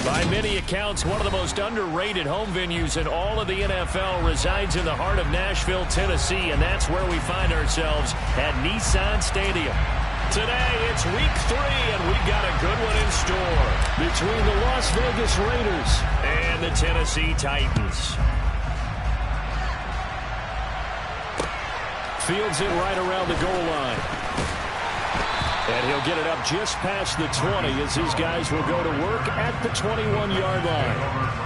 By many accounts, one of the most underrated home venues in all of the NFL resides in the heart of Nashville, Tennessee, and that's where we find ourselves at Nissan Stadium. Today, it's week 3, and we've got a good one in store between the Las Vegas Raiders and the Tennessee Titans. Fields it right around the goal line. And he'll get it up just past the 20 as his guys will go to work at the 21-yard line.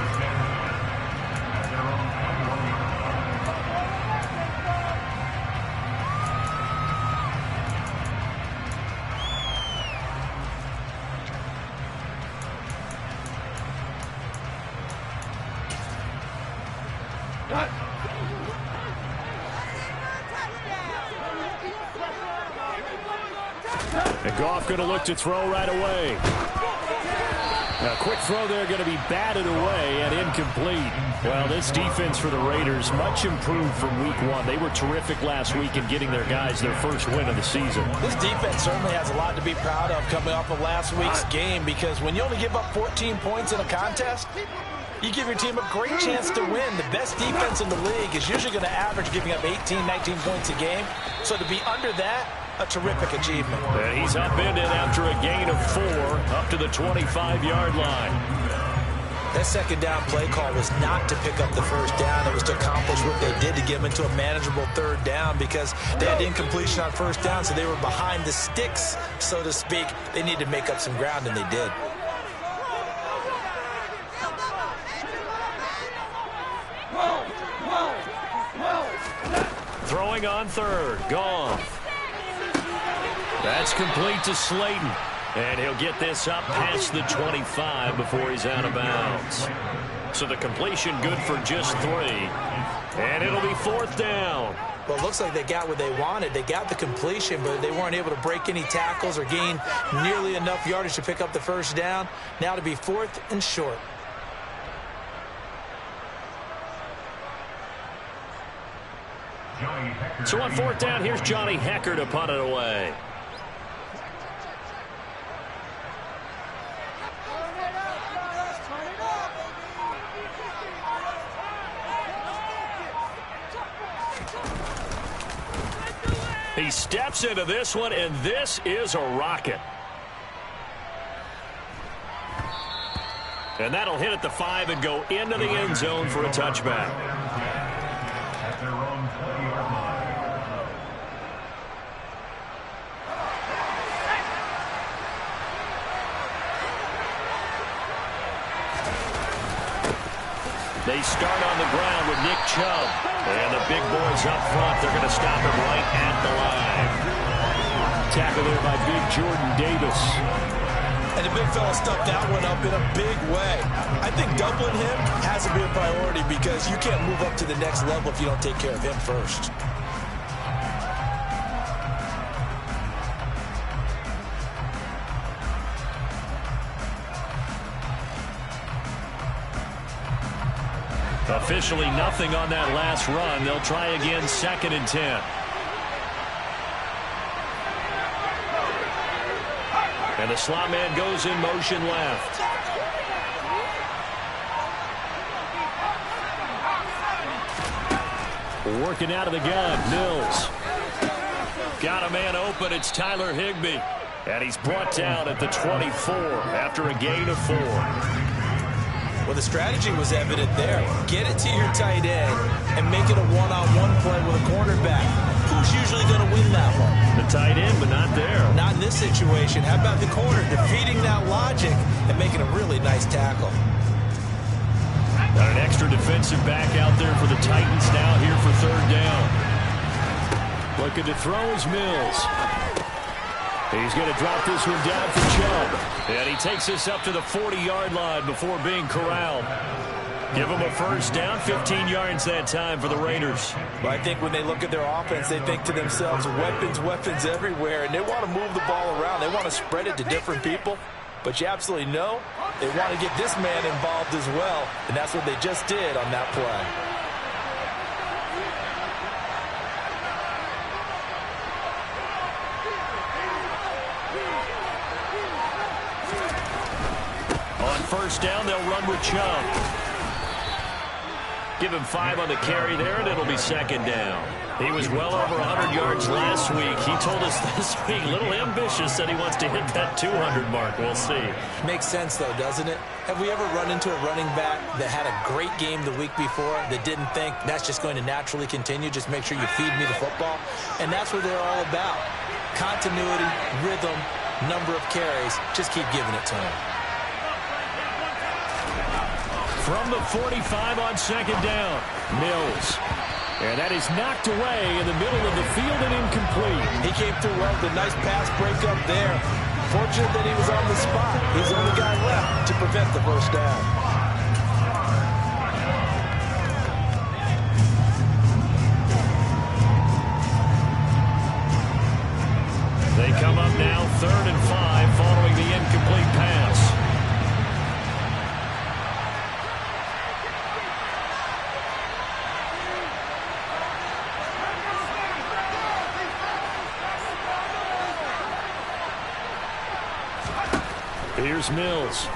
And Goff going to look to throw right away. Now, quick throw there going to be batted away and incomplete. Well, this defense for the Raiders, much improved from week 1. They were terrific last week in getting their guys their first win of the season. This defense certainly has a lot to be proud of coming off of last week's game, because when you only give up 14 points in a contest, you give your team a great chance to win. The best defense in the league is usually going to average giving up 18, 19 points a game. So to be under that, a terrific achievement. And he's upended after a gain of 4 up to the 25-yard line. That second down play call was not to pick up the first down. It was to accomplish what they did to get them into a manageable third down, because they had incompletion on first down, so they were behind the sticks, so to speak. They needed to make up some ground, and they did. Throwing on third. Goff. That's complete to Slayton. And he'll get this up past the 25 before he's out of bounds. So the completion good for just 3. And it'll be 4th down. Well, it looks like they got what they wanted. They got the completion, but they weren't able to break any tackles or gain nearly enough yardage to pick up the first down. Now to be 4th and short. So on 4th down, here's Johnny Hecker to punt it away. He steps into this one, and this is a rocket. And that'll hit at the 5 and go into the end zone for a touchback. They start on the ground with Nick Chubb. And the big boys up front, they're going to stop him right at the line. Tackle there by big Jordan Davis. And the big fella stuffed that one up in a big way. I think doubling him has to be a priority, because you can't move up to the next level if you don't take care of him first. Officially nothing on that last run. They'll try again, 2nd and 10. And the slot man goes in motion left. Working out of the gun, Mills. Got a man open, it's Tyler Higbee. And he's brought down at the 24 after a gain of 4. Well, the strategy was evident there. Get it to your tight end and make it a one-on-one play with a cornerback. Who's usually going to win that one? The tight end, but not there. Not in this situation. How about the corner defeating that logic and making a really nice tackle? Got an extra defensive back out there for the Titans now here for 3rd down. Looking to throw is Mills. He's going to drop this one down for Chubb. And he takes this up to the 40-yard line before being corralled. Give him a first down, 15 yards that time for the Raiders. But I think when they look at their offense, they think to themselves, weapons, weapons everywhere, and they want to move the ball around. They want to spread it to different people. But you absolutely know they want to get this man involved as well, and that's what they just did on that play. first down, they'll run with Chubb. Give him 5 on the carry there, and it'll be second down. He was well over 100 yards last week. He told us this week, a little ambitious, that he wants to hit that 200 mark. We'll see. Makes sense, though, doesn't it? Have we ever run into a running back that had a great game the week before that didn't think that's just going to naturally continue? Just make sure you feed me the football. And that's what they're all about. Continuity, rhythm, number of carries. Just keep giving it to him. From the 45 on second down, Mills. And that is knocked away in the middle of the field and incomplete. He came through well with a nice pass breakup there. Fortunate that he was on the spot. He's the only guy left to prevent the first down. They come up now 3rd and 5 following the incomplete pass. Here's Mills.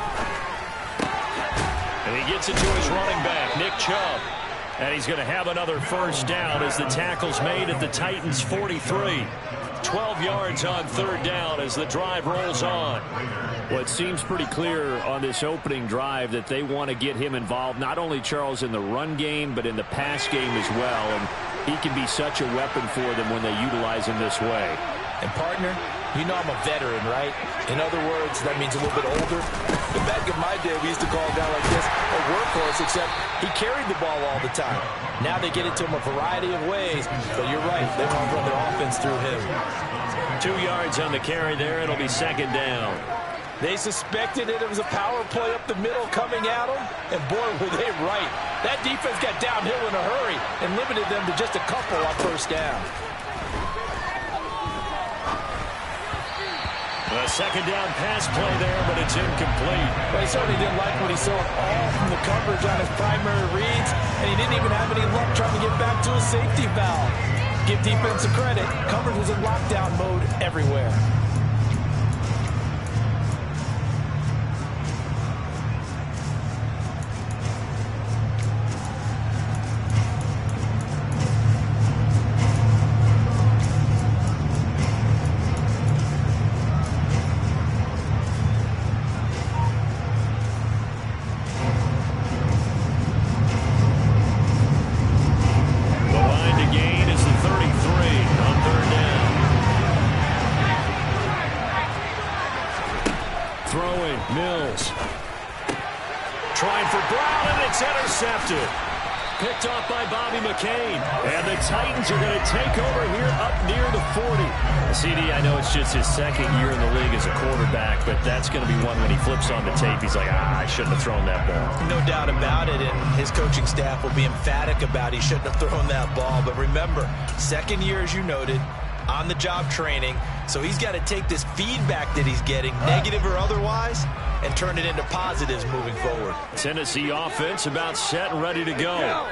And he gets it to his running back, Nick Chubb. And he's going to have another first down as the tackle's made at the Titans' 43. 12 yards on 3rd down as the drive rolls on. Well, it seems pretty clear on this opening drive that they want to get him involved, not only, Charles, in the run game, but in the pass game as well. And he can be such a weapon for them when they utilize him this way. And, partner, you know I'm a veteran, right? In other words, that means a little bit older. Back in my day, we used to call a guy like this a workhorse, except he carried the ball all the time. Now they get it to him a variety of ways, but you're right, they want to run their offense through him. 2 yards on the carry there. It'll be second down. They suspected it was a power play up the middle coming at them, and boy, were they right. That defense got downhill in a hurry and limited them to just a couple on first down. A second down pass play there, but it's incomplete. Well, he certainly didn't like what he saw all from the coverage on his primary reads, and he didn't even have any luck trying to get back to his safety valve. Give defense a credit. Coverage was in lockdown mode everywhere. Picked off by Bobby McCain. And the Titans are going to take over here up near the 40. CD, I know it's just his second year in the league as a quarterback, but that's going to be one when he flips on the tape, he's like, I shouldn't have thrown that ball. No doubt about it, and his coaching staff will be emphatic about he shouldn't have thrown that ball. But remember, second year, as you noted, on-the-job training, so he's got to take this feedback that he's getting, negative or otherwise, and turn it into positives moving forward. Tennessee offense about set and ready to go.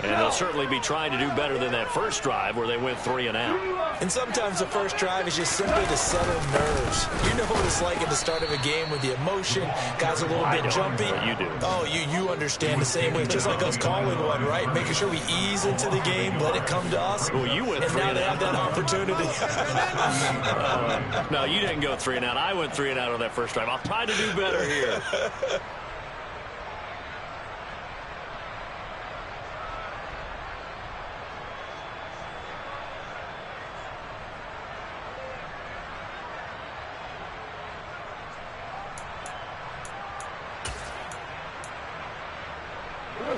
And they'll certainly be trying to do better than that first drive where they went 3 and out. And sometimes the first drive is just simply to settle nerves. You know what it's like at the start of a game with the emotion, guys a little bit jumpy. You do. Oh, you understand the same way. Just like us calling one, right? Making sure we ease into the game, let it come to us. Well, you went 3 and out. And now they have that opportunity. No, you didn't go 3 and out. I went 3 and out on that first drive. I'll try to do better here.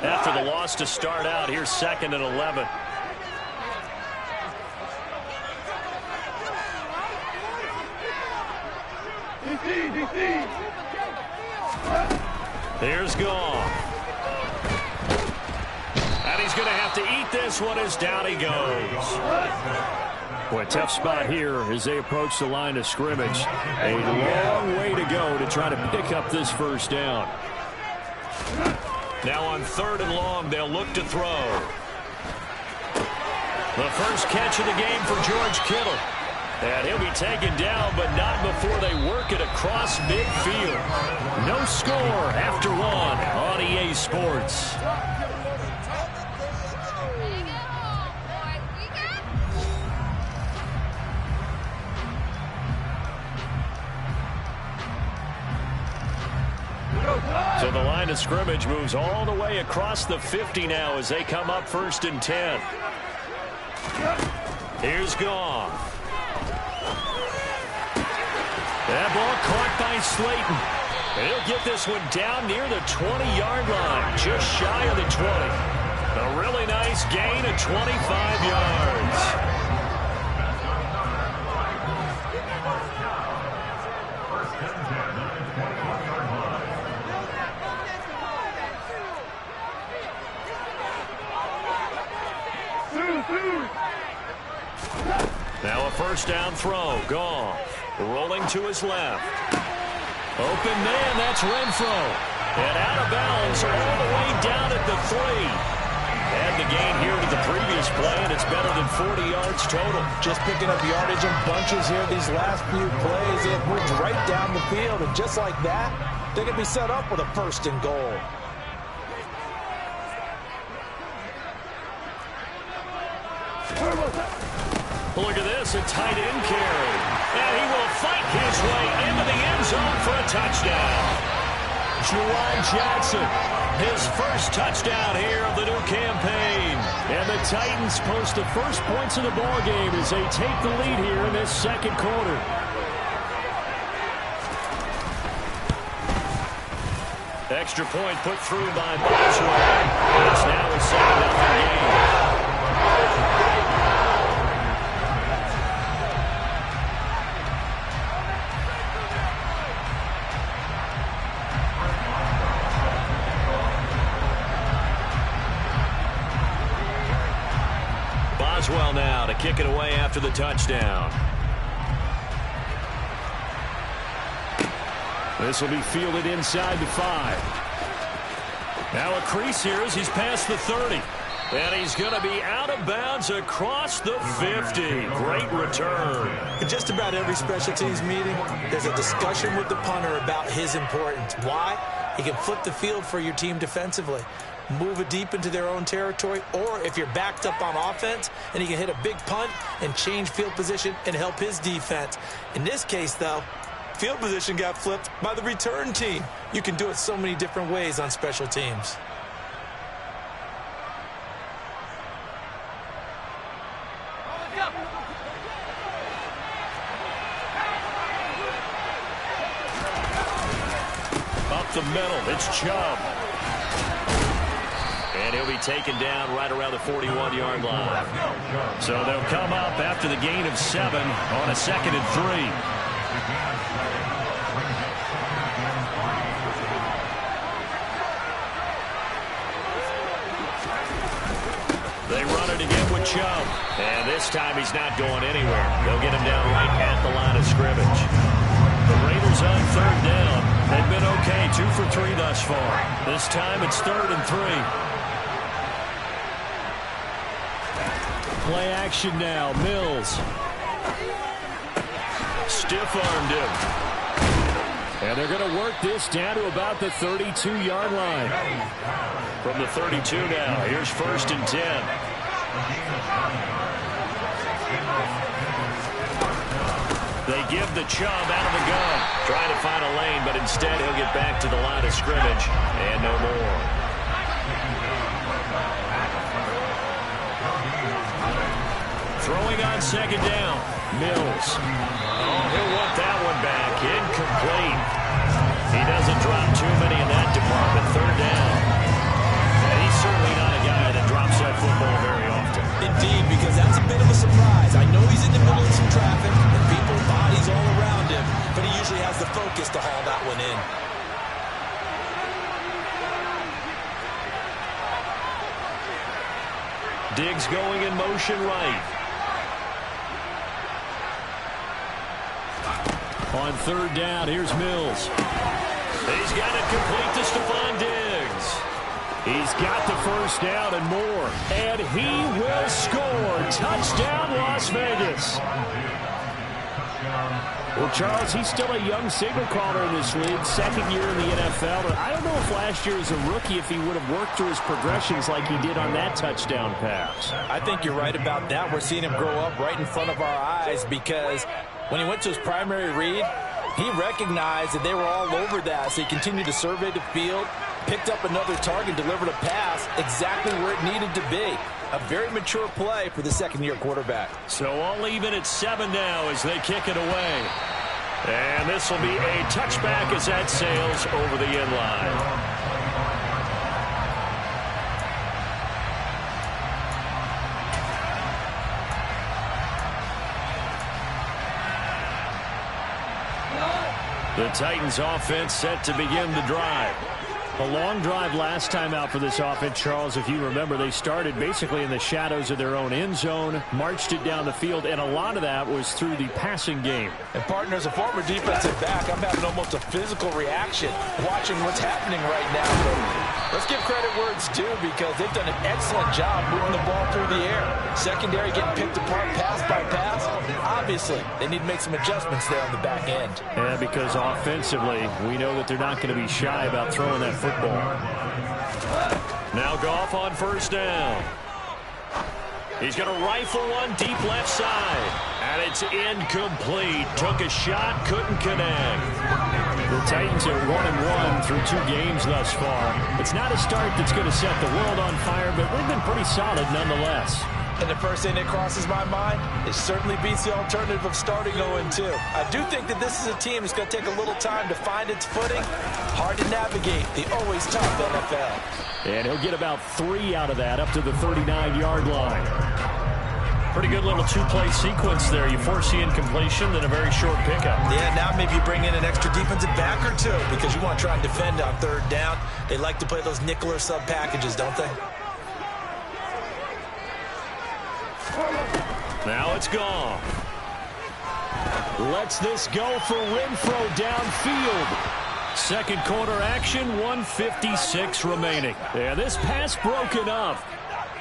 After the loss to start out, here's 2nd and 11. Here's Goff. And he's going to have to eat this one as down he goes. Boy, tough spot here as they approach the line of scrimmage. A long way to go to try to pick up this first down. Now on 3rd and long, they'll look to throw. The first catch of the game for George Kittle. And he'll be taken down, but not before they work it across midfield. No score after one on EA Sports. So the line of scrimmage moves all the way across the 50 now as they come up 1st and 10. Here's Goff. That ball caught by Slayton. He'll get this one down near the 20-yard line, just shy of the 20. A really nice gain of 25 yards. Now a first down throw. Goff rolling to his left. Open man, that's Renfro. And out of bounds all the way down at the 3. Add the gain here to the previous play, and it's better than 40 yards total. Just picking up yardage in bunches here these last few plays. They have moved right down the field, and just like that, they can be set up with a 1st and goal. Look at this, a tight end carry. And he will fight his way into the end zone for a touchdown. Juwan Jackson, his first touchdown here of the new campaign. And the Titans post the first points of the ballgame as they take the lead here in this second quarter. Extra point put through by Boswell. It's now a 7-0 game. Boswell now to kick it away after the touchdown. This will be fielded inside the 5. Now a crease here as he's past the 30. And he's going to be out of bounds across the 50. Great return. In just about every special teams meeting, there's a discussion with the punter about his importance. Why? He can flip the field for your team defensively, move it deep into their own territory, or if you're backed up on offense, and he can hit a big punt and change field position and help his defense. In this case, though, field position got flipped by the return team. You can do it so many different ways on special teams. Up the middle, it's Chubb. And he'll be taken down right around the 41-yard line. So they'll come up after the gain of 7 on a 2nd and 3. They run it again with Chubb. And this time he's not going anywhere. They'll get him down right at the line of scrimmage. The Raiders on 3rd down. They've been okay, 2 for 3 thus far. This time it's 3rd and 3. Play action now. Mills. Stiff-armed him. And they're going to work this down to about the 32-yard line. From the 32 now, here's 1st and 10. They give the Chubb out of the gun. Trying to find a lane, but instead he'll get back to the line of scrimmage. And no more. Throwing on 2nd down. Mills. Oh, he'll want that one back. Incomplete. He doesn't drop too many in that department. 3rd down. And he's certainly not a guy that drops that football very often. Indeed, because that's a bit of a surprise. I know he's in the middle of some traffic and people, bodies all around him, but he usually has the focus to haul that one in. Diggs going in motion right. On 3rd down, here's Mills. He's got it complete to Stephon Diggs. He's got the first down and more. And he will score. Touchdown, Las Vegas. Well, Charles, he's still a young signal caller in this league, second year in the NFL. But I don't know if last year as a rookie, if he would have worked through his progressions like he did on that touchdown pass. I think you're right about that. We're seeing him grow up right in front of our eyes because when he went to his primary read, he recognized that they were all over that, so he continued to survey the field, picked up another target, delivered a pass exactly where it needed to be. A very mature play for the second-year quarterback. So all even at 7 now as they kick it away. And this will be a touchback as that sails over the end line. The Titans offense set to begin the drive. A long drive last time out for this offense, Charles. If you remember, they started basically in the shadows of their own end zone, marched it down the field, and a lot of that was through the passing game. And, partner, as a former defensive back, I'm having almost a physical reaction watching what's happening right now. But let's give credit where it's due because they've done an excellent job moving the ball through the air. Secondary getting picked apart pass by pass. Obviously, they need to make some adjustments there on the back end. Yeah, because offensively, we know that they're not going to be shy about throwing that football. Now Goff on first down. He's going to rifle one deep left side. And it's incomplete. Took a shot, couldn't connect. The Titans are 1-1 through 2 games thus far. It's not a start that's going to set the world on fire, but they've been pretty solid nonetheless. And the first thing that crosses my mind, it certainly beats the alternative of starting 0-2. I do think that this is a team that's going to take a little time to find its footing. Hard to navigate the always tough NFL. And he'll get about 3 out of that up to the 39-yard line. Pretty good little 2-play sequence there. You force the incompletion, then a very short pickup. Yeah, now maybe you bring in an extra defensive back or 2 because you want to try and defend on third down. They like to play those nickel or sub packages, don't they? Now it's gone. Lets this go for Renfro downfield. Second quarter action, 1:56 remaining. Yeah, this pass broken up.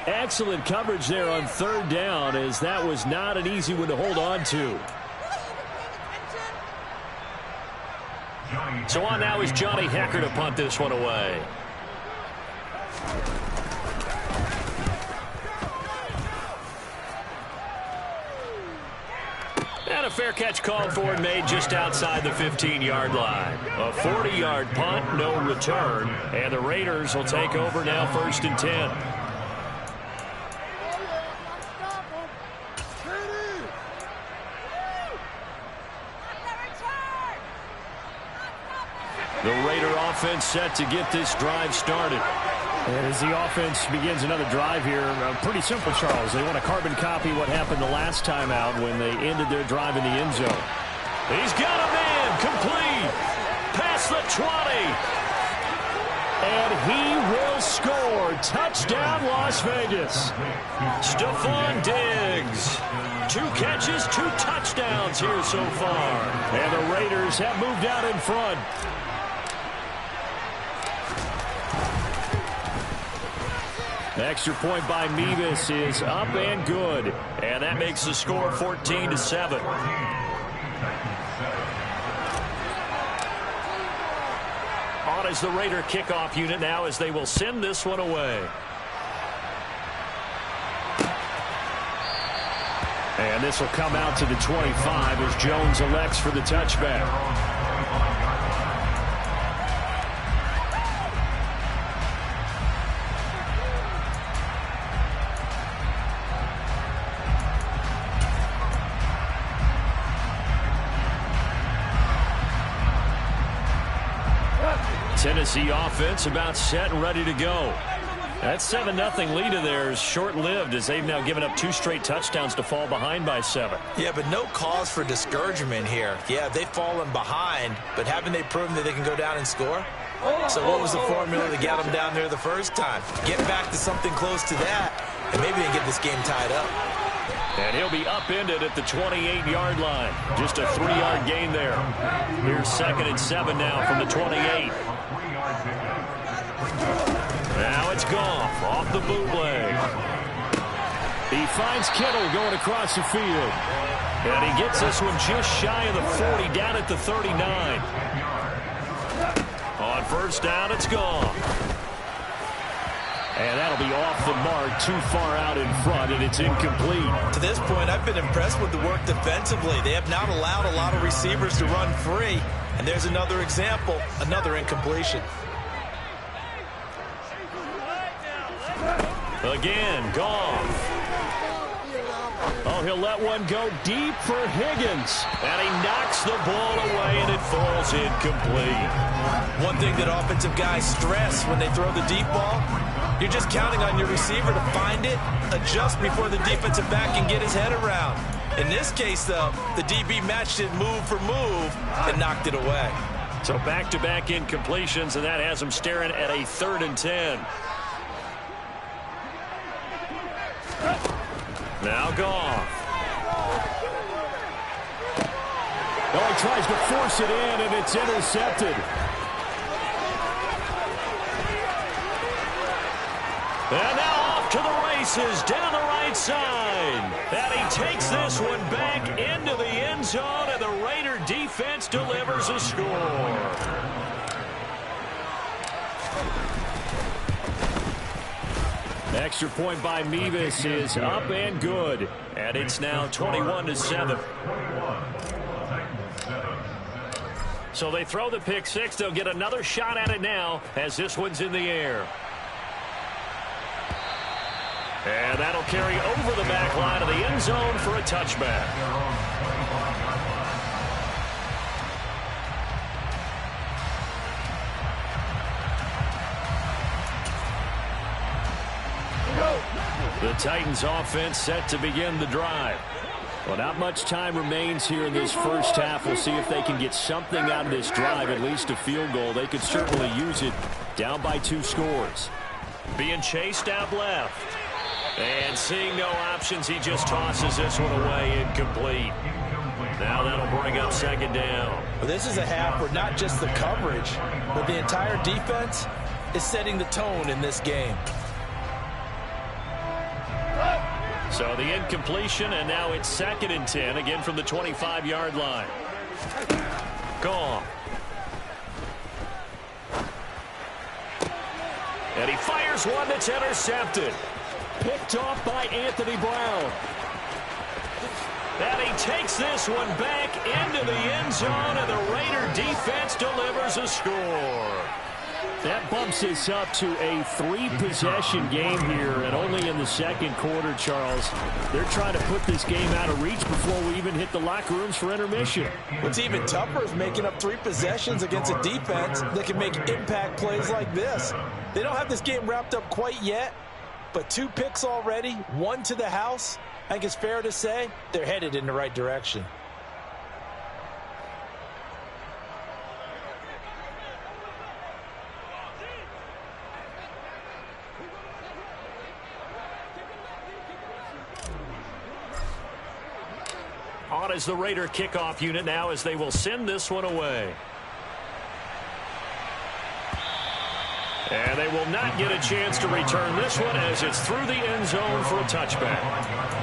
Excellent coverage there on third down as that was not an easy one to hold on to. So on now is Johnny Hecker to punt this one away. And a fair catch called for and made just outside the 15-yard line. A 40-yard punt, no return. And the Raiders will take over now, 1st and 10. The Raider offense set to get this drive started. And as the offense begins another drive here, pretty simple, Charles. They want to carbon copy what happened the last time out when they ended their drive in the end zone. He's got a man, complete, past the 20. And he will score. Touchdown, Las Vegas. Stephon Diggs. 2 catches, 2 touchdowns here so far. And the Raiders have moved out in front. The extra point by Mevis is up and good. And that makes the score 14-7. On is the Raider kickoff unit now as they will send this one away. And this will come out to the 25 as Jones elects for the touchback. Tennessee offense about set and ready to go. That 7-0 lead of theirs short-lived as they've now given up 2 straight touchdowns to fall behind by 7. Yeah, but no cause for discouragement here. Yeah, they've fallen behind, but haven't they proven that they can go down and score? So what was the formula to get them down there the first time? Get back to something close to that, and maybe they get this game tied up. And he'll be upended at the 28-yard line. Just a 3-yard gain there. Here's 2nd and 7 now from the 28. Now it's Goff off the bootleg. He finds Kittle going across the field. And he gets this one just shy of the 40, down at the 39. On first down, it's gone. And that'll be off the mark, too far out in front, and it's incomplete. To this point, I've been impressed with the work defensively. They have not allowed a lot of receivers to run free. And there's another example, another incompletion. Again, Goff. Oh, he'll let one go deep for Higgins. And he knocks the ball away, and it falls incomplete. One thing that offensive guys stress when they throw the deep ball, you're just counting on your receiver to find it, adjust before the defensive back can get his head around. In this case, though, the DB matched it move for move and knocked it away. So back-to-back incompletions, and that has him staring at a 3rd and 10. Now Goff. Oh, he tries to force it in, and it's intercepted. And now off to the races down the right side. And he takes this one back into the end zone, and the Raider defense delivers a score. Extra point by Mevis is up and good. And it's now 21-7. So they throw the pick six. They'll get another shot at it now as this one's in the air. And that'll carry over the back line of the end zone for a touchback. The Titans offense set to begin the drive. Well, not much time remains here in this first half. We'll see if they can get something out of this drive, at least a field goal. They could certainly use it down by 2 scores. Being chased out left. And seeing no options, he just tosses this one away, incomplete. Now that'll bring up 2nd down. Well, this is a half where not just the coverage, but the entire defense is setting the tone in this game. So the incompletion, and now it's 2nd and 10, again from the 25-yard line. Gone. And he fires one that's intercepted. Picked off by Anthony Brown. And he takes this one back into the end zone, and the Raider defense delivers a score. That bumps us up to a 3-possession game here, and only in the 2nd quarter, Charles. They're trying to put this game out of reach before we even hit the locker rooms for intermission. What's even tougher is making up 3 possessions against a defense that can make impact plays like this. They don't have this game wrapped up quite yet, but 2 picks already, 1 to the house. I think it's fair to say they're headed in the right direction. On as the Raider kickoff unit now, as they will send this one away. And they will not get a chance to return this one as it's through the end zone for a touchback.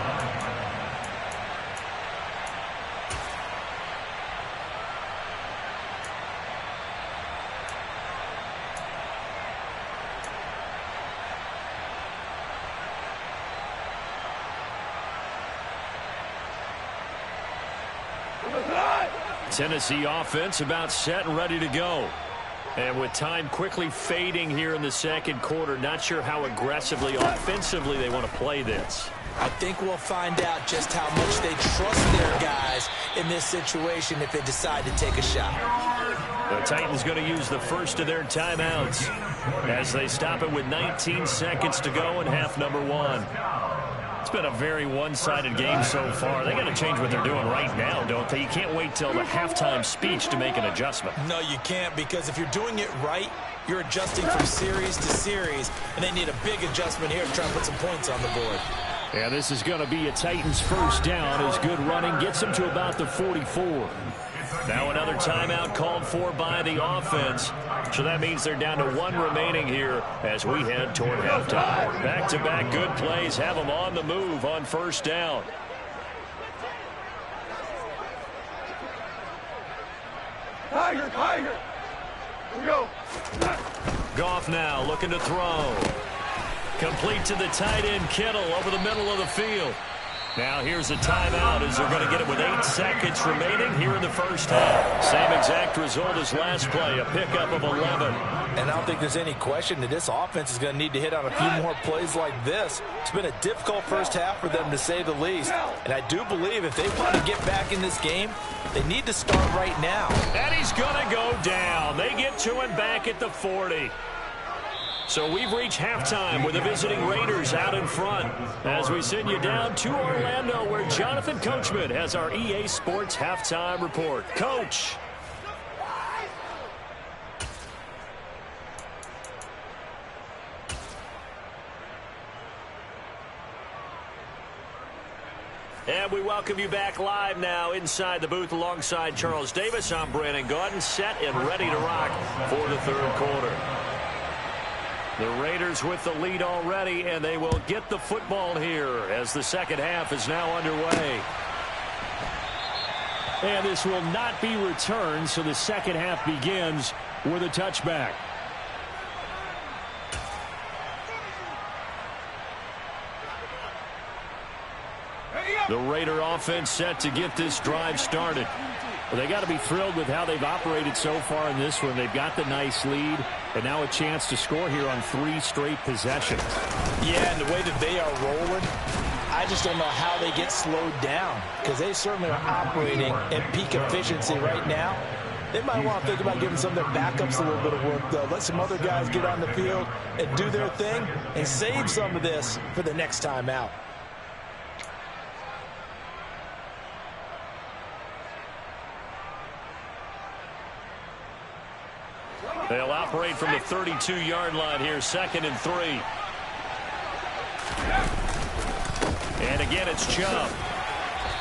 Tennessee offense about set and ready to go. And with time quickly fading here in the 2nd quarter, not sure how aggressively, offensively they want to play this. I think we'll find out just how much they trust their guys in this situation if they decide to take a shot. The Titans going to use the first of their timeouts as they stop it with 19 seconds to go in half number 1. It's been a very one-sided game so far. They got to change what they're doing right now, don't they? You can't wait till the halftime speech to make an adjustment. No, you can't, because if you're doing it right, you're adjusting from series to series, and they need a big adjustment here to try and put some points on the board. Yeah, this is going to be a Titans first down as good running gets them to about the 44. Now another timeout called for by the offense. So that means they're down to 1 remaining here as we head toward halftime. Back-to-back good plays have them on the move on first down. Tiger. Here we go. Goff now looking to throw. Complete to the tight end, Kittle, over the middle of the field. Now here's a timeout as they're going to get it with 8 seconds remaining here in the first half. Same exact result as last play, a pickup of 11. And I don't think there's any question that this offense is going to need to hit on a few more plays like this. It's been a difficult first half for them, to say the least. And I do believe if they want to get back in this game, they need to start right now. And he's going to go down. They get to him back at the 40. So we've reached halftime with the visiting Raiders out in front as we send you down to Orlando, where Jonathan Coachman has our EA Sports halftime report. Coach. And we welcome you back live now inside the booth alongside Charles Davis. I'm Brandon Gaudin, set and ready to rock for the third quarter. The Raiders with the lead already, and they will get the football here as the second half is now underway. And this will not be returned, so the second half begins with a touchback. The Raider offense set to get this drive started. Well, they got to be thrilled with how they've operated so far in this one. They've got the nice lead, and now a chance to score here on 3 straight possessions. Yeah, and the way that they are rolling, I just don't know how they get slowed down, because they certainly are operating at peak efficiency right now. They might want to think about giving some of their backups a little bit of work, though. Let some other guys get on the field and do their thing and save some of this for the next time out. They'll operate from the 32-yard line here, 2nd and 3. And again, it's Chubb.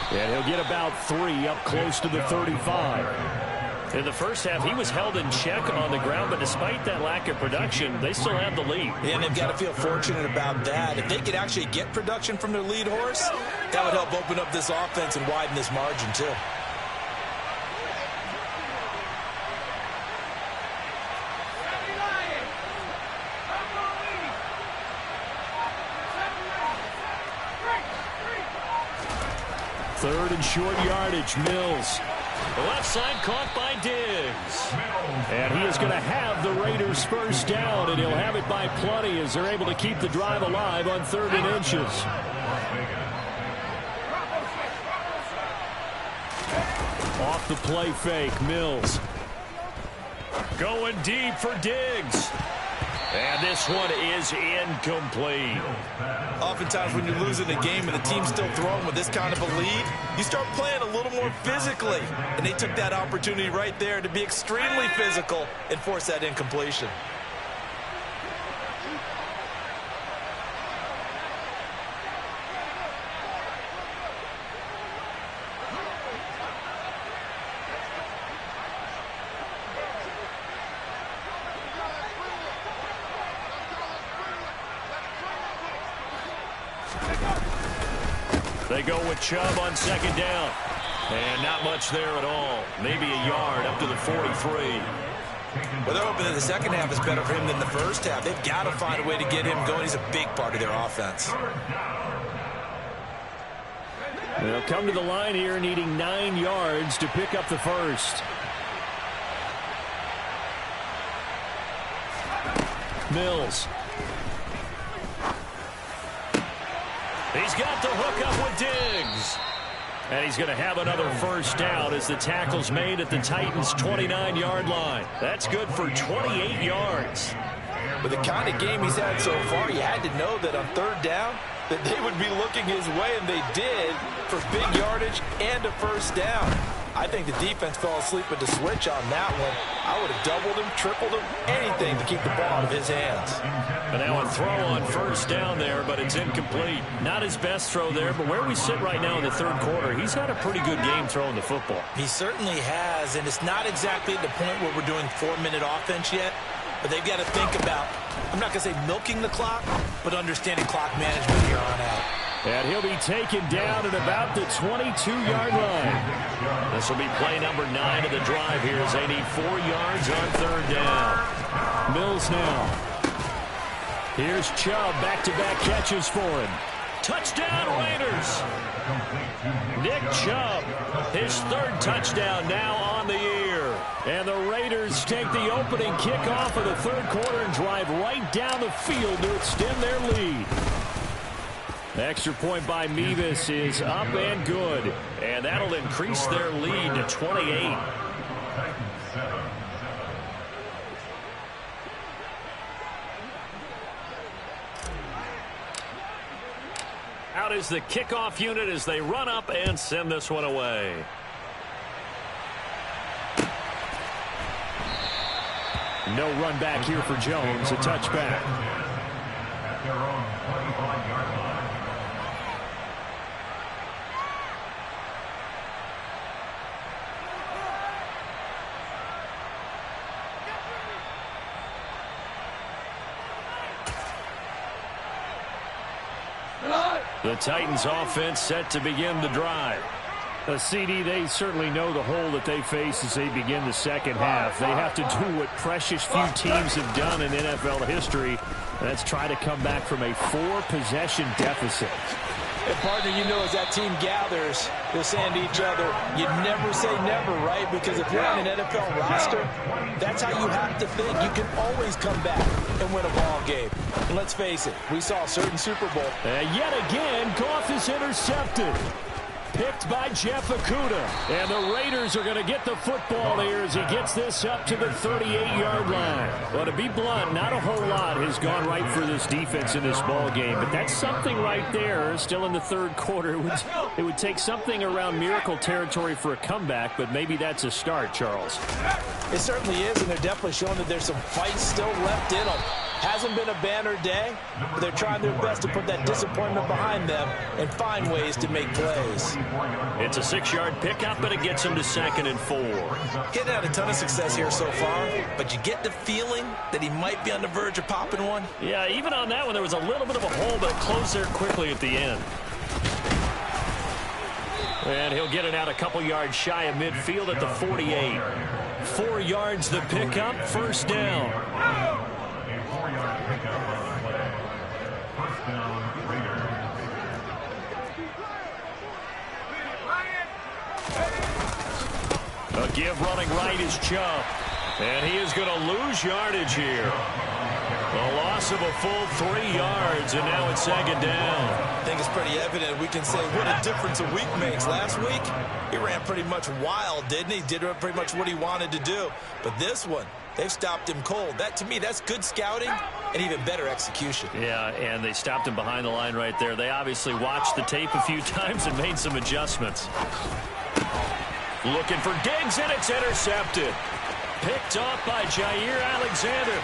And he'll get about 3 up close to the 35. In the first half, he was held in check on the ground, but despite that lack of production, they still have the lead. And they've got to feel fortunate about that. If they could actually get production from their lead horse, that would help open up this offense and widen this margin, too. Third and short yardage, Mills. The left side caught by Diggs. And he is going to have the Raiders first down, and he'll have it by plenty as they're able to keep the drive alive on 3rd and inches. Off the play fake, Mills. Going deep for Diggs. And this one is incomplete. Oftentimes when you're losing a game and the team's still throwing with this kind of a lead, you start playing a little more physically. And they took that opportunity right there to be extremely physical and force that incompletion. They go with Chubb on 2nd down. And not much there at all. Maybe a yard up to the 43. Well, they're hoping that the second half is better for him than the first half. They've got to find a way to get him going. He's a big part of their offense. They'll come to the line here needing 9 yards to pick up the first. Mills. He's got the hook up with Diggs. And he's going to have another first down as the tackle's made at the Titans' 29-yard line. That's good for 28 yards. With the kind of game he's had so far, you had to know that on 3rd down that they would be looking his way, and they did, for big yardage and a first down. I think the defense fell asleep with the switch on that one. I would have doubled him, tripled him, anything to keep the ball out of his hands. And now a throw on first down there, but it's incomplete. Not his best throw there, but where we sit right now in the 3rd quarter, he's had a pretty good game throwing the football. He certainly has, and it's not exactly at the point where we're doing 4-minute offense yet, but they've got to think about, I'm not going to say milking the clock, but understanding clock management here on out. And he'll be taken down at about the 22-yard line. This will be play number 9 of the drive here as they need 4 yards on third down. Mills now. Here's Chubb, back-to-back catches for him. Touchdown, Raiders. Nick Chubb, his 3rd touchdown now on the year. And the Raiders take the opening kickoff of the 3rd quarter and drive right down the field to extend their lead. The extra point by Mevis is up and good. And that'll increase their lead to 28. Out is the kickoff unit as they run up and send this one away. No run back here for Jones. A touchback. At their own 25-yard line. The Titans offense set to begin the drive. CD, they certainly know the hole that they face as they begin the second half. They have to do what precious few teams have done in NFL history. That's try to come back from a 4-possession deficit. And partner, you know, as that team gathers, they're saying to each other, you never say never, right? Because if you're on an NFL roster, that's how you have to think. You can always come back and win a ball game. And let's face it, we saw a certain Super Bowl. And yet again, Goff is intercepted. Picked by Jeff Okudah. And the Raiders are going to get the football here as he gets this up to the 38-yard line. Well, to be blunt, not a whole lot has gone right for this defense in this ball game. But that's something right there. Still in the 3rd quarter. It would take something around miracle territory for a comeback, but maybe that's a start, Charles. It certainly is, and they're definitely showing that there's some fight still left in them. Hasn't been a banner day, but they're trying their best to put that disappointment behind them and find ways to make plays. It's a 6-yard pickup, but it gets them to 2nd and 4. Getting had a ton of success here so far, but you get the feeling that he might be on the verge of popping one. Yeah, even on that one, there was a little bit of a hole, but it closed there quickly at the end. And he'll get it out a couple yards shy of midfield at the 48. 4 yards the pickup, 1st down. A 4-yard pickup on the play. 1st down, Raiders. A give running right is Chubb. And he is going to lose yardage here. A loss of a full 3 yards, and now it's 2nd down. I think it's pretty evident we can say what a difference a week makes. Last week, he ran pretty much wild, didn't he? Did pretty much what he wanted to do. But this one, they've stopped him cold. That, to me, that's good scouting and even better execution. Yeah, and they stopped him behind the line right there. They obviously watched the tape a few times and made some adjustments. Looking for Diggs, and it's intercepted. Picked off by Jair Alexander.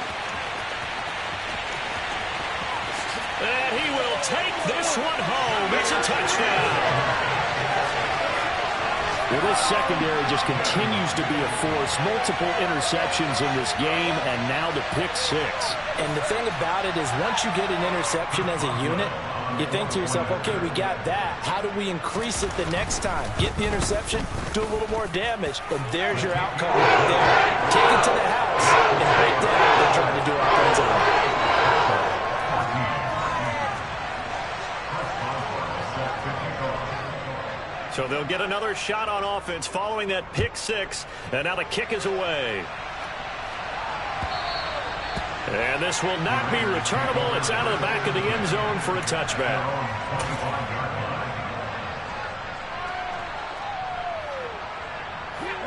And he will take this one home. It's a touchdown. Well, this secondary just continues to be a force. Multiple interceptions in this game, and now the pick 6. And the thing about it is once you get an interception as a unit, you think to yourself, okay, we got that. How do we increase it the next time? Get the interception, do a little more damage, and there's your outcome right there. Take it to the house and break down what they're trying to do offensively. So they'll get another shot on offense following that pick 6. And now the kick is away. And this will not be returnable. It's out of the back of the end zone for a touchback.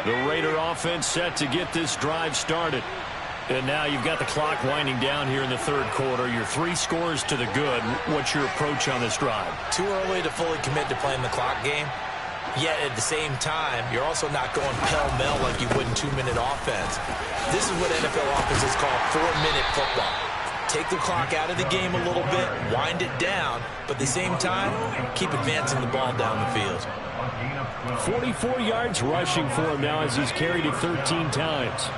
The Raider offense set to get this drive started. And now you've got the clock winding down here in the 3rd quarter. Your 3 scores to the good. What's your approach on this drive? Too early to fully commit to playing the clock game. Yet at the same time, you're also not going pell-mell like you would in 2-minute offense. This is what NFL offenses call 4-minute football. Take the clock out of the game a little bit, wind it down, but at the same time, keep advancing the ball down the field. 44 yards rushing for him now as he's carried it 13 times.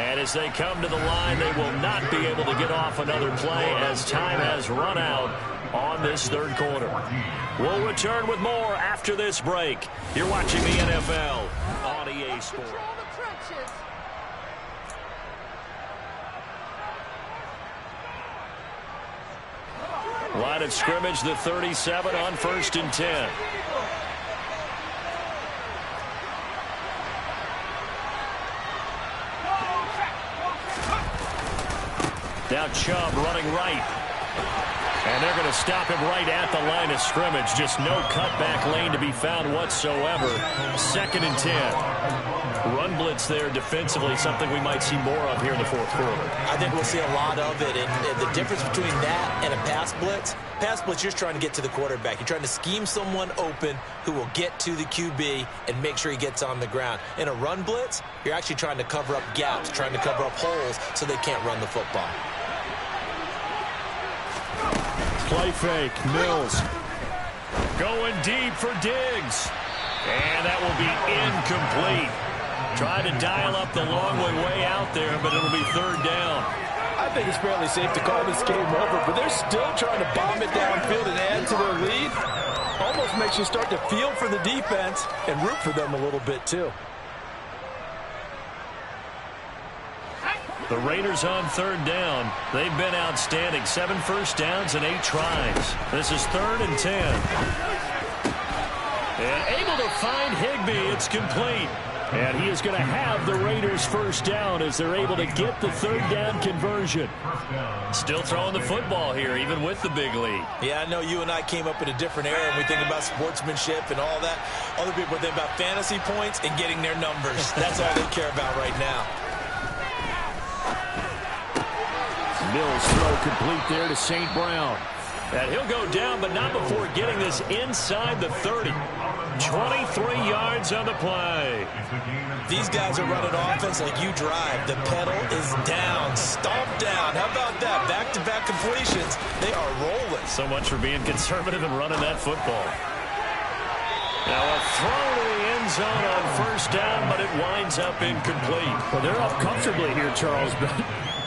And as they come to the line, they will not be able to get off another play as time has run out on this third quarter. We'll return with more after this break. You're watching the NFL on EA Sports. Line of scrimmage, the 37 on 1st and 10. Now Chubb running right. And they're going to stop him right at the line of scrimmage. Just no cutback lane to be found whatsoever. 2nd and 10. Run blitz there defensively, something we might see more of here in the fourth quarter. I think we'll see a lot of it. And the difference between that and a pass blitz, you're just trying to get to the quarterback. You're trying to scheme someone open who will get to the QB and make sure he gets on the ground. In a run blitz, you're actually trying to cover up gaps, trying to cover up holes so they can't run the football. Play fake. Mills going deep for Diggs. And that will be incomplete. Trying to dial up the long way out there, but it'll be 3rd down. I think it's fairly safe to call this game over, but they're still trying to bomb it downfield and add to their lead. Almost makes you start to feel for the defense and root for them a little bit, too. The Raiders on 3rd down. They've been outstanding. 7 first downs and 8 tries. This is 3rd and 10. And able to find Higbee. It's complete. And he is going to have the Raiders first down as they're able to get the 3rd down conversion. Still throwing the football here, even with the big lead. Yeah, I know you and I came up in a different era and we think about sportsmanship and all that. Other people think about fantasy points and getting their numbers. That's all they care about right now. Mills throw complete there to St. Brown. And he'll go down, but not before getting this inside the 30. 23 yards on the play. These guys are running offense like you drive. The pedal is down, stomped down. How about that? Back-to-back completions. They are rolling. So much for being conservative and running that football. Now a throw to the end zone on 1st down, but it winds up incomplete. Well, they're up comfortably here, Charles, but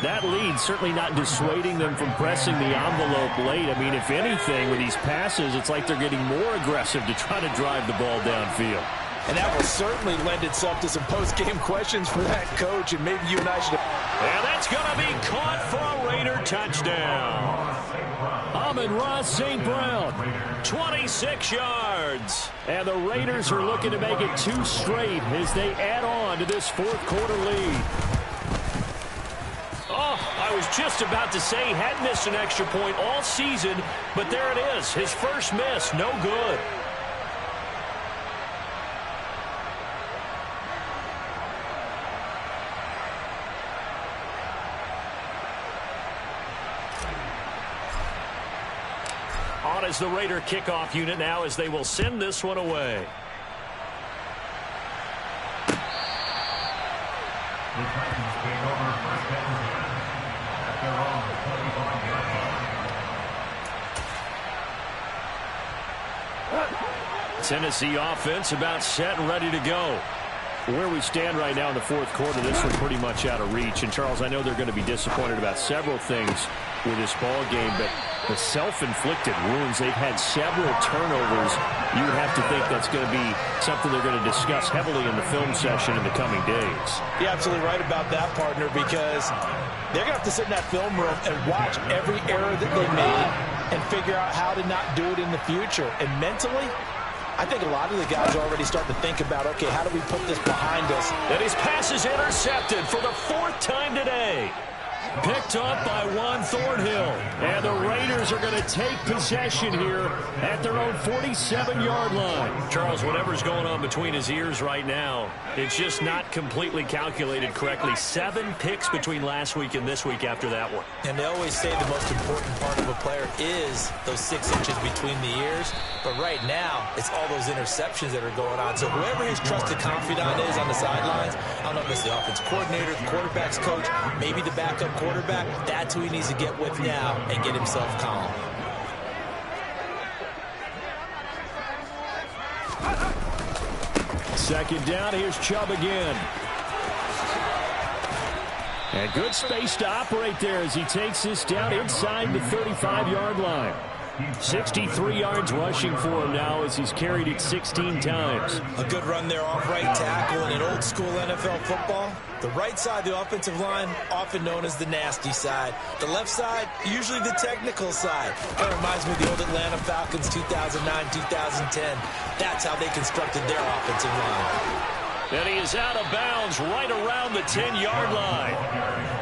that lead certainly not dissuading them from pressing the envelope late. I mean, if anything, with these passes, it's like they're getting more aggressive to try to drive the ball downfield. And that will certainly lend itself to some post-game questions for that coach, and maybe you and I should have... And that's going to be caught for a Raider touchdown. Amon-Ra St. Brown, 26 yards. And the Raiders are looking to make it 2 straight as they add on to this 4th quarter lead. Oh, I was just about to say he hadn't missed an extra point all season, but there it is. His first miss, no good. On as the Raider kickoff unit now as they will send this one away. The Titans take over 1st and 10 at their own 25-yard line. Tennessee offense about set and ready to go. Where we stand right now in the 4th quarter, this one pretty much out of reach. And, Charles, I know they're going to be disappointed about several things with this ball game, but the self-inflicted wounds, they've had several turnovers. You would have to think that's going to be something they're going to discuss heavily in the film session in the coming days. You're absolutely right about that, partner, because they're going to have to sit in that film room and watch every error that they made and figure out how to not do it in the future. And mentally, I think a lot of the guys are already starting to think about, okay, how do we put this behind us? And his pass is intercepted for the 4th time today. Picked up by Juan Thornhill. And the Raiders are going to take possession here at their own 47-yard line. Charles, whatever's going on between his ears right now, it's just not completely calculated correctly. 7 picks between last week and this week after that one. And they always say the most important part of a player is those 6 inches between the ears. But right now, it's all those interceptions that are going on. So whoever his trusted confidant is on the sidelines, I don't know if it's the offense coordinator, the quarterback's coach, maybe the backup quarterback, that's who he needs to get with now and get himself calm. Second down, here's Chubb again. And good space to operate there as he takes this down inside the 35-yard line. 63 yards rushing for him now as he's carried it 16 times. A good run there off right tackle in an old-school NFL football. The right side of the offensive line, often known as the nasty side. The left side, usually the technical side. That reminds me of the old Atlanta Falcons 2009-2010. That's how they constructed their offensive line. And he is out of bounds right around the 10-yard line.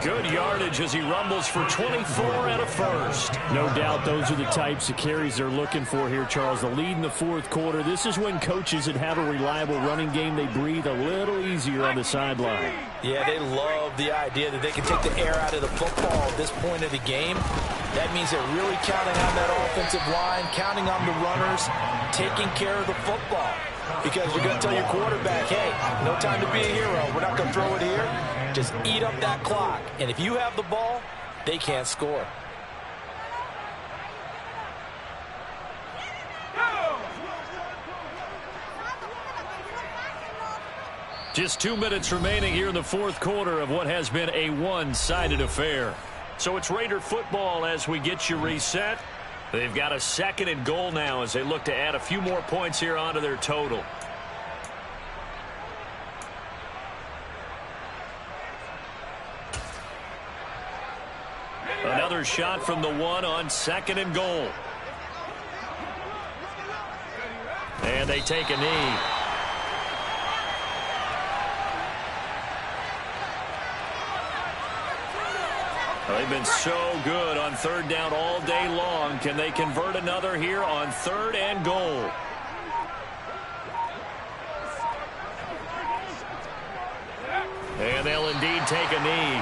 Good yardage as he rumbles for 24 and a first. No doubt those are the types of carries they're looking for here, Charles. The lead in the fourth quarter. This is when coaches that have a reliable running game, they breathe a little easier on the sideline. Yeah, they love the idea that they can take the air out of the football at this point of the game. That means they're really counting on that offensive line, counting on the runners, taking care of the football. Because you're going to tell your quarterback, hey, no time to be a hero. We're not going to throw it here. Just eat up that clock. And if you have the ball, they can't score. Just 2 minutes remaining here in the fourth quarter of what has been a one-sided affair. So it's Raider football as we get you reset. They've got a 2nd and goal now as they look to add a few more points here onto their total. Another shot from the one on 2nd and goal. And they take a knee. They've been so good on 3rd down all day long. Can they convert another here on 3rd and goal? And they'll indeed take a knee.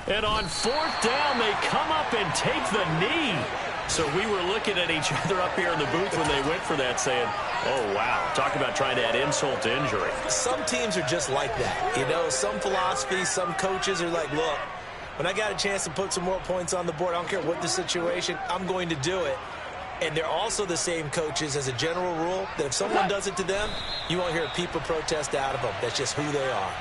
And on 4th down, they come up and take the knee. So we were looking at each other up here in the booth when they went for that saying, oh, wow, talk about trying to add insult to injury. Some teams are just like that. You know, some philosophies, some coaches are like, look, when I got a chance to put some more points on the board, I don't care what the situation, I'm going to do it. And they're also the same coaches as a general rule that if someone does it to them, you won't hear a peep of protest out of them. That's just who they are.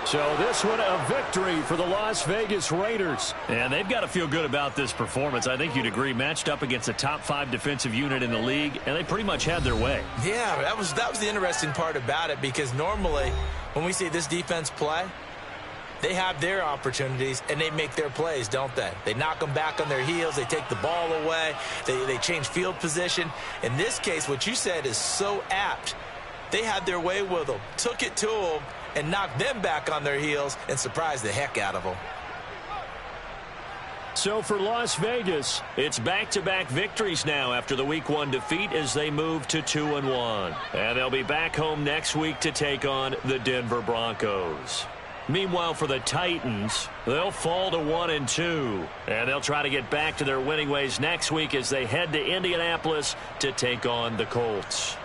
So this one a victory for the Las Vegas Raiders. And they've got to feel good about this performance. I think you'd agree, matched up against a top 5 defensive unit in the league, and they pretty much had their way. Yeah, that was the interesting part about it, because normally when we see this defense play, they have their opportunities and they make their plays, don't they? They knock them back on their heels. They take the ball away. They change field position. In this case, what you said is so apt. They had their way with them, took it to them, and knocked them back on their heels and surprised the heck out of them. So for Las Vegas, it's back-to-back victories now after the Week 1 defeat as they move to 2-1. And they'll be back home next week to take on the Denver Broncos. Meanwhile, for the Titans, they'll fall to 1-2. And they'll try to get back to their winning ways next week as they head to Indianapolis to take on the Colts.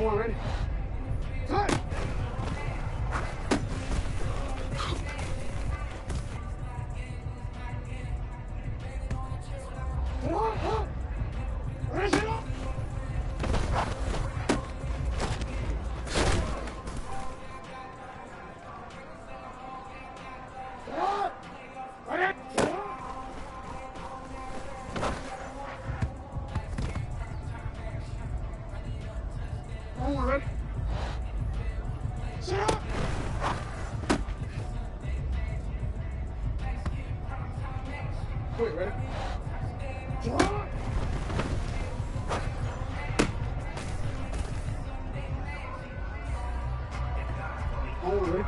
All ready. Time. Wait, ready? All ready?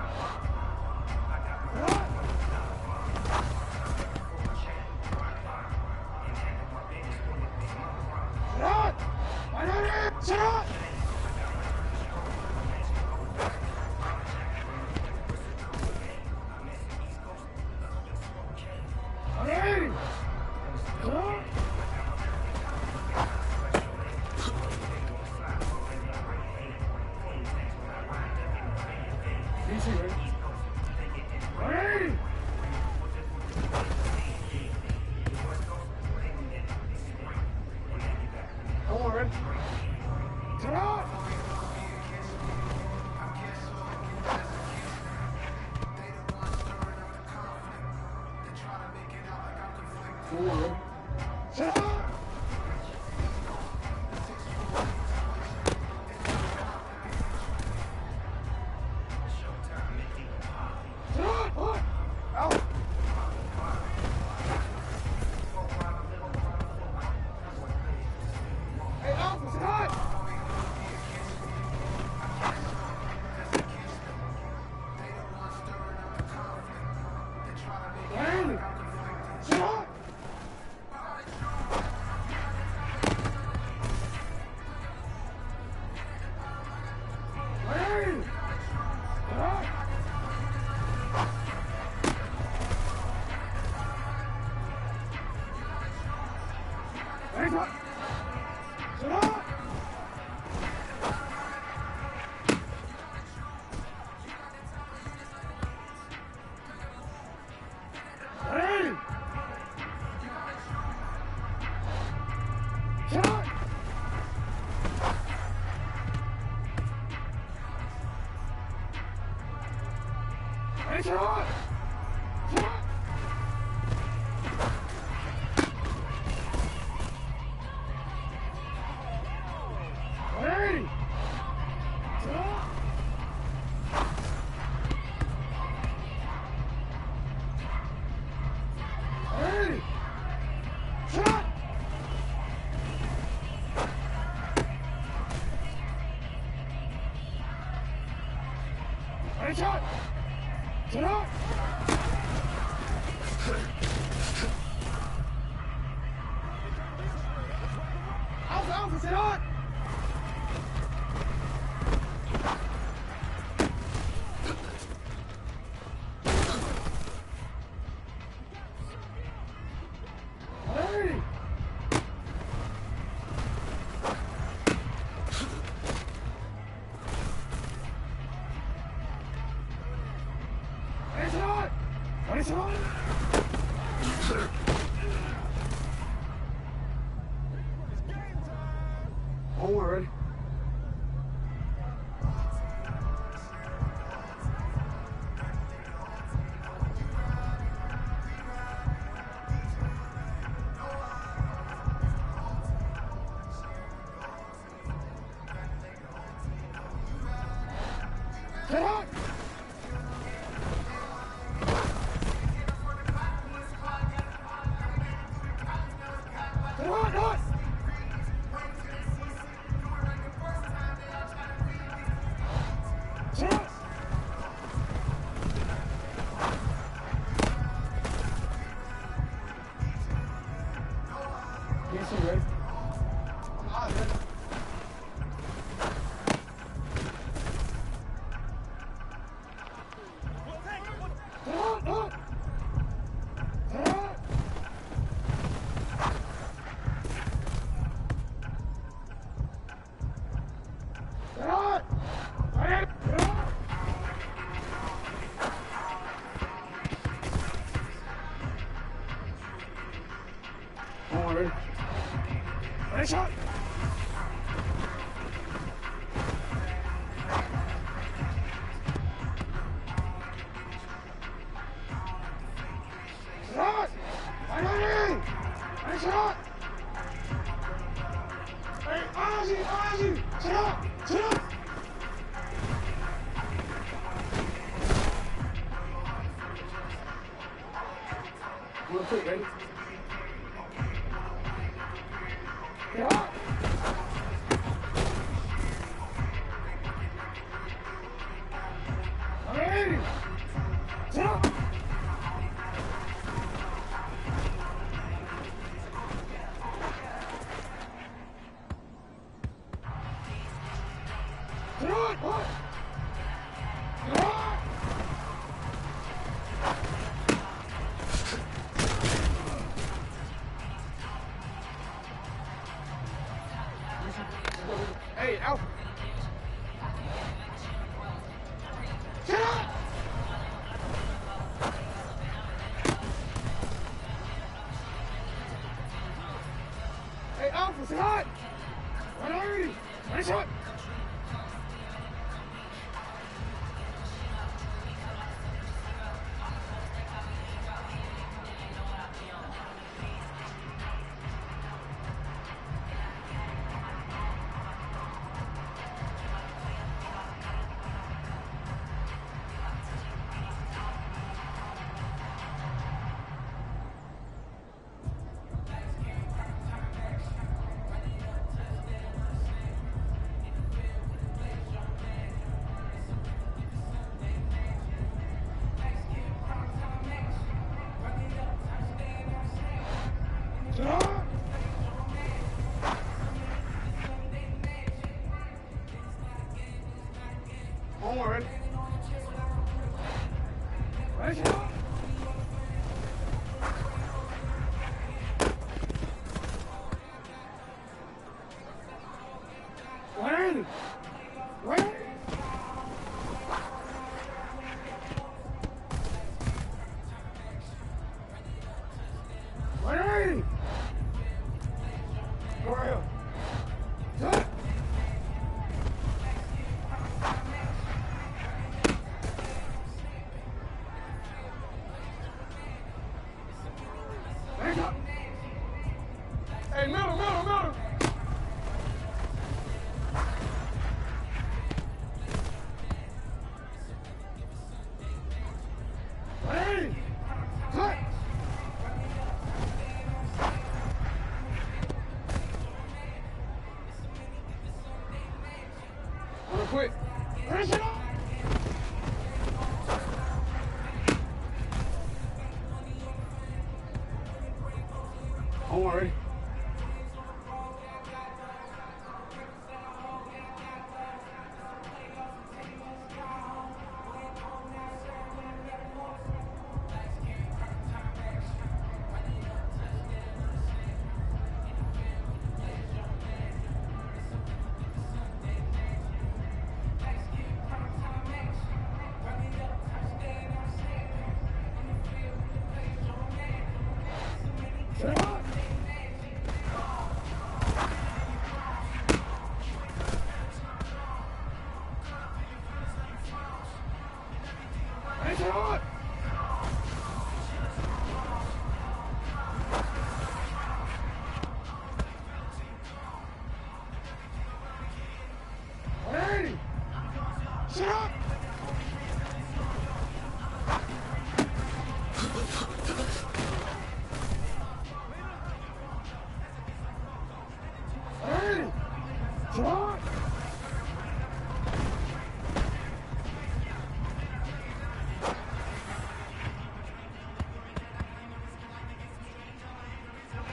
Ready, shot. Shot. Ready. Ready, shot. Hey, Ozzy. Shot. Shot. Real quick, ready? Yeah. Ready? Yeah. What? Hey, Alpha. Shut up! Hey, Alpha, say hi! Right already! Nice shot! One more, ready? Ready, shot! Ready! Ready! Ready! Go right here. Shot! Ready, shot! Hey, middle! Ready! Cut! Real quick. Ready, shot! One more, ready? Shot! Ready, shot! Ready! Shot! Ready! Shot!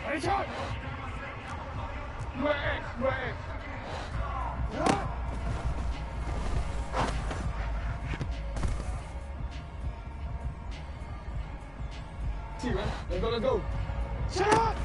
Ready, shot! You at X. Shot! T, man. Let's go. Shot!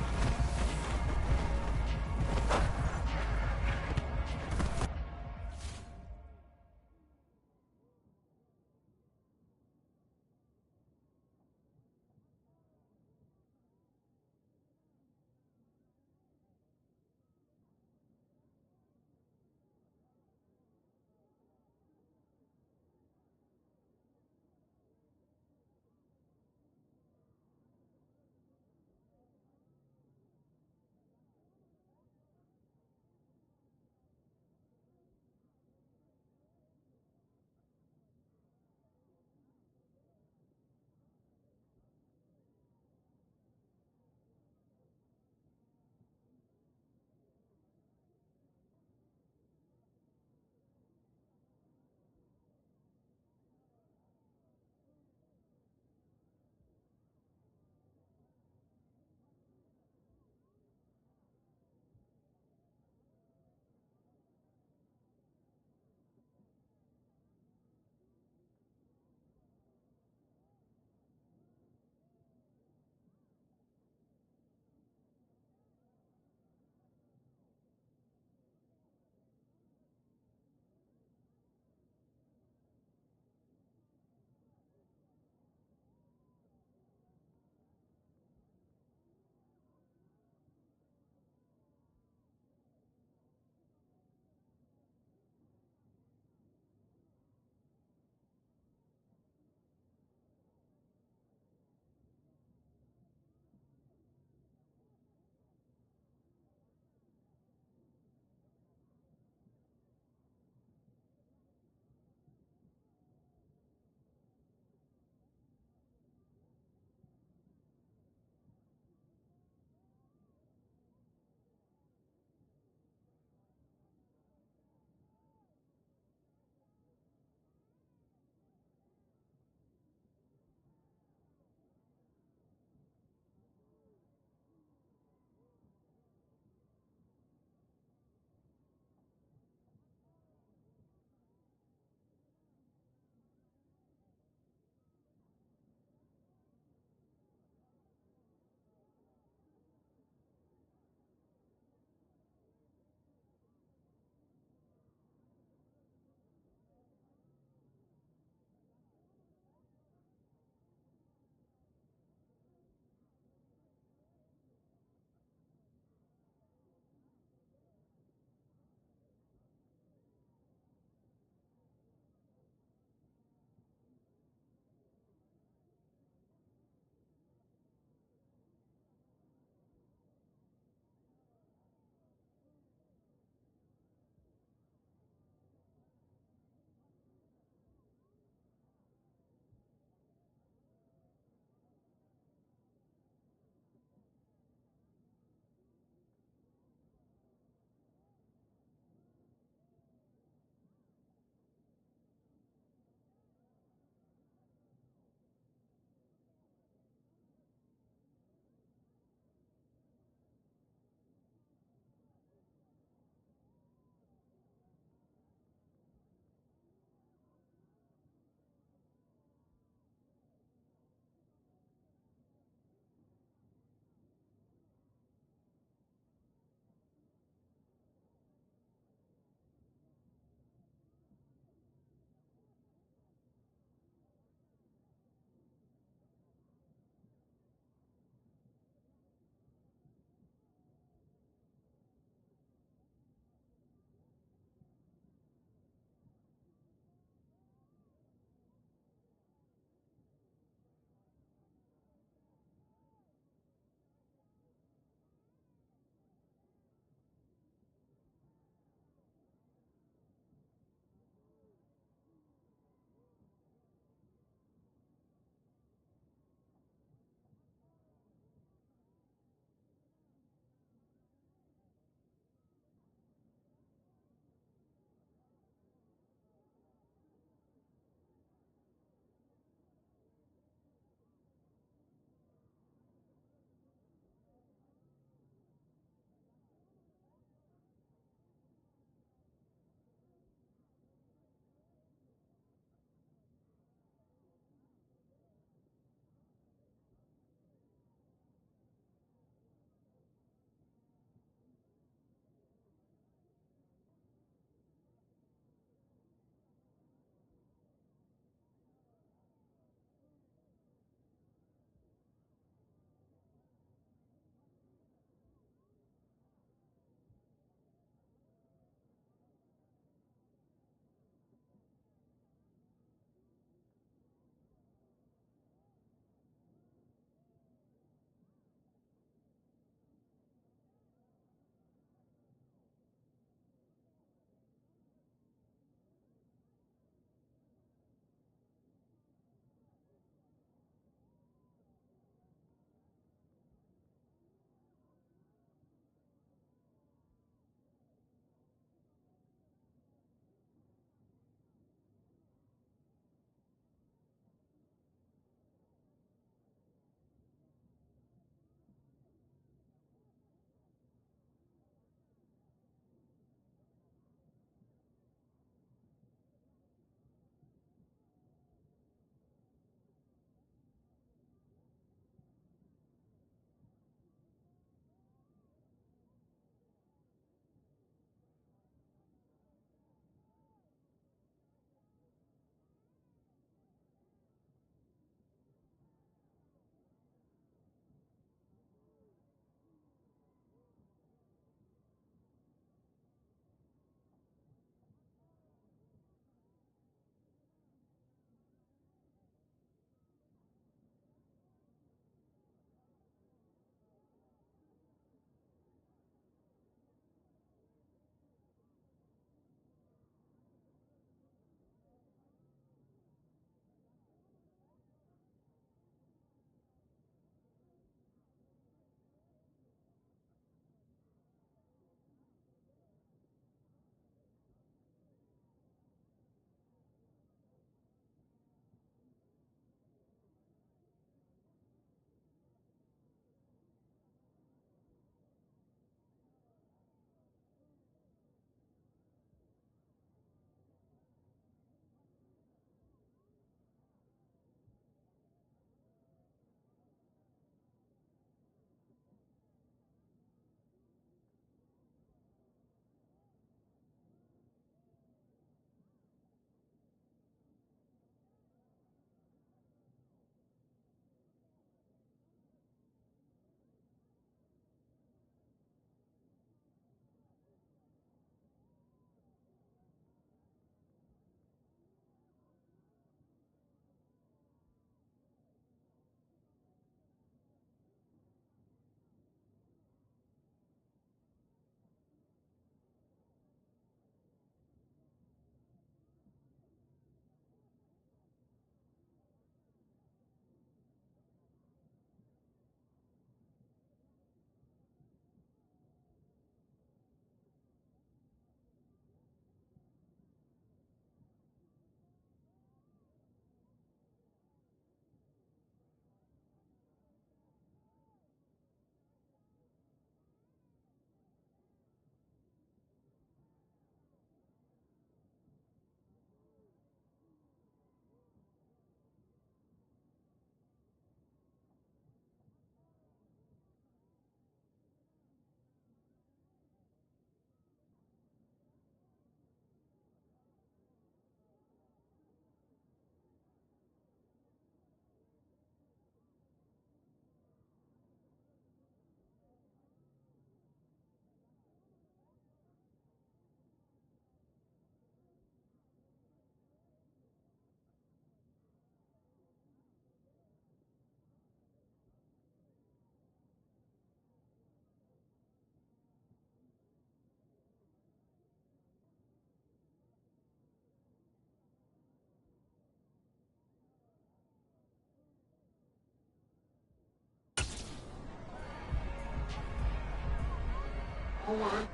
Alpha,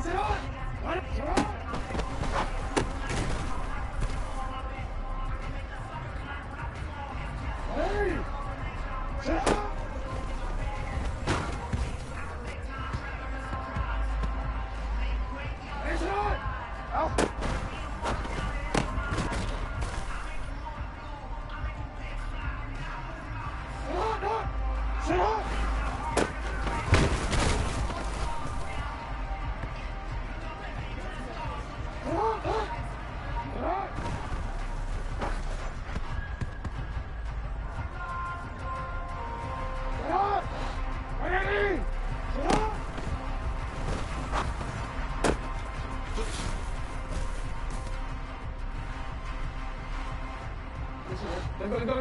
sit on! Hey! Sit on! Hey, sit on! Alpha! Sit on!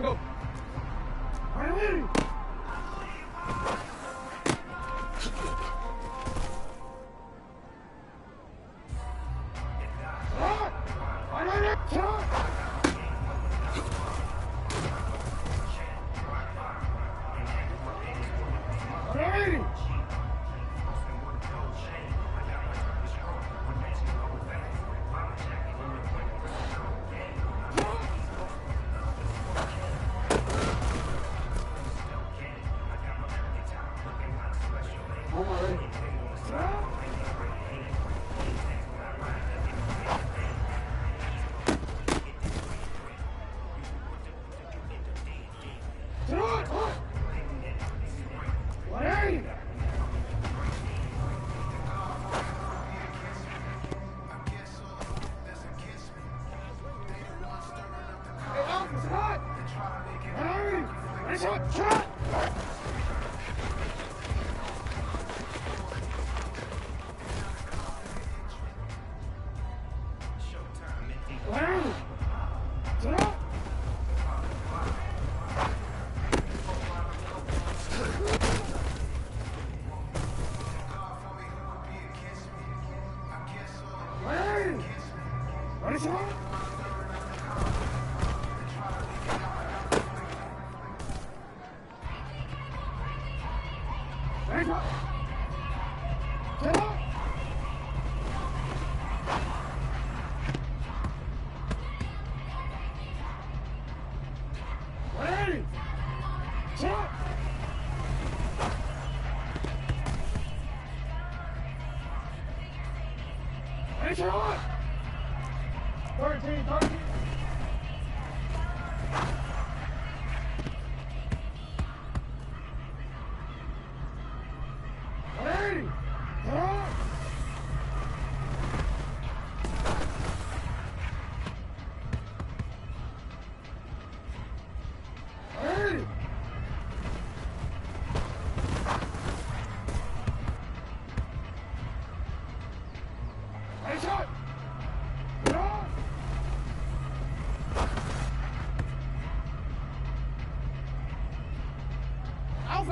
Go. Ready?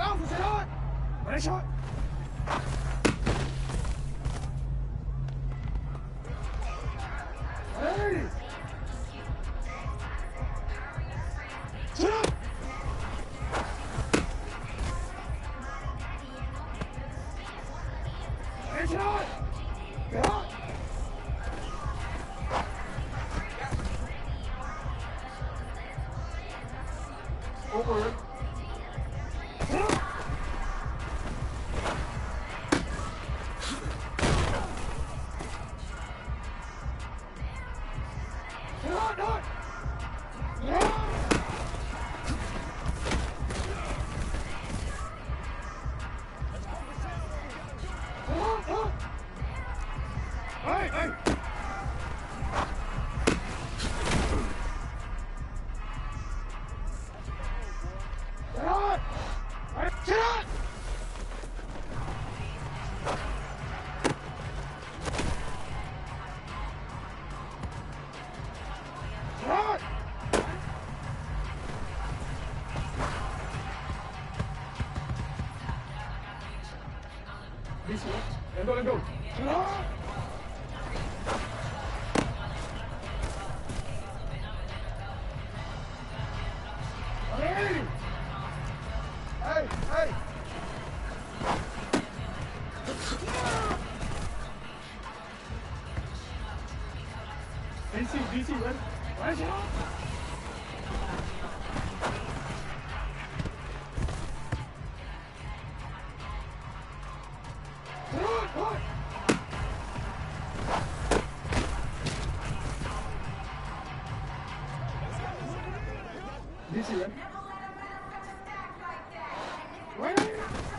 Alpha, sit on! Ready, shot! Hey! Sit up! Hey, sit on! Get on! Over. Sit up! Let go. DC, ready? Right here.